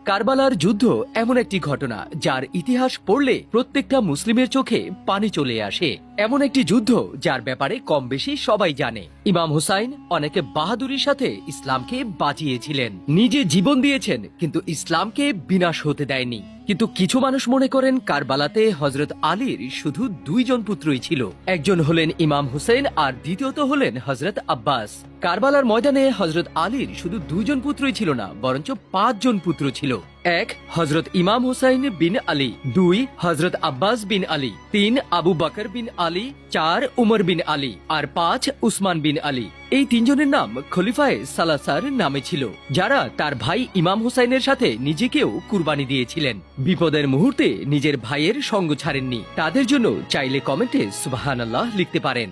কারবালার যুদ্ধ এমন একটি ঘটনা যার ইতিহাস পড়লে প্রত্যেকটা মুসলিমের চোখে পানি চলে আসে। এমন একটি যুদ্ধ যার ব্যাপারে কম বেশি সবাই জানে। ইমাম হুসাইন অনেকে বাহাদুরির সাথে ইসলামকে বাঁচিয়েছিলেন, নিজে জীবন দিয়েছেন, কিন্তু ইসলামকে বিনাশ হতে দেয়নি। কিন্তু কিছু মানুষ মনে করেন কারবালাতে হযরত আলীর শুধু দুইজন পুত্রই ছিল, একজন হলেন ইমাম হুসেন আর দ্বিতীয়ত হলেন হযরত আব্বাস। কারবালার ময়দানে হযরত আলীর শুধু দুইজন পুত্রই ছিল না, বরঞ্চ 5 জন পুত্র ছিল। 1 হযরত ইমাম হুসাইন বিন আলী, 2 হযরত আব্বাস বিন আলী, 3 আবু বকর বিন আলী, 4 উমর বিন আলী আর 5 উসমান বিন আলী। এই তিনজনের নাম খলিফায়ে সালাসার নামে ছিল, যারা তার ভাই ইমাম হুসাইনের সাথে নিজেকেও কুরবানি দিয়েছিলেন। বিপদের মুহূর্তে নিজের ভাইয়ের সঙ্গ ছাড়েননি। তাদের জন্য চাইলে কমেন্টে সুবহানাল্লাহ লিখতে পারেন।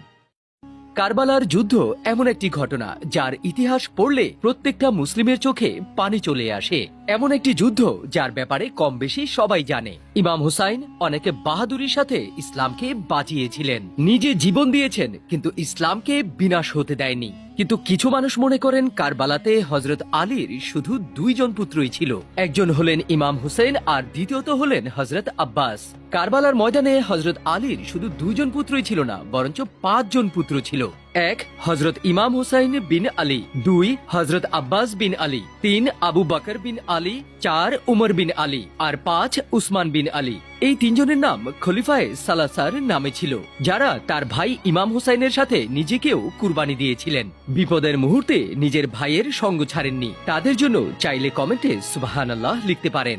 কারবালার যুদ্ধ এমন একটি ঘটনা যার ইতিহাস পড়লে প্রত্যেকটা মুসলিমের চোখে পানি চলে আসে। এমন একটি যুদ্ধ যার ব্যাপারে কম বেশি সবাই জানে। ইমাম হুসাইন অনেকে বাহাদুরির সাথে ইসলামকে বাঁচিয়েছিলেন, নিজে জীবন দিয়েছেন, কিন্তু ইসলামকে বিনাশ হতে দেয়নি। কিন্তু কিছু মানুষ মনে করেন কারবালাতে হযরত আলীর শুধু দুইজন পুত্রই ছিল, একজন হলেন ইমাম হুসেন আর দ্বিতীয়ত হলেন হযরত আব্বাস। কারবালার ময়দানে হযরত আলীর শুধু দুইজন পুত্রই ছিল না, বরঞ্চ 5 জন পুত্র ছিল। 1 হযরত ইমাম হুসাইন বিন আলী, 2 হযরত আব্বাস বিন আলী, 3 আবু বকর বিন আলী, 4 উমর বিন আলী আর 5 উসমান বিন আলী। এই তিনজনের নাম খলিফায়ে সালাসার নামে ছিল, যারা তার ভাই ইমাম হুসাইনের সাথে নিজেকেও কুরবানি দিয়েছিলেন। বিপদের মুহূর্তে নিজের ভাইয়ের সঙ্গ ছাড়েননি। তাদের জন্য চাইলে কমেন্টে সুবহানাল্লাহ লিখতে পারেন।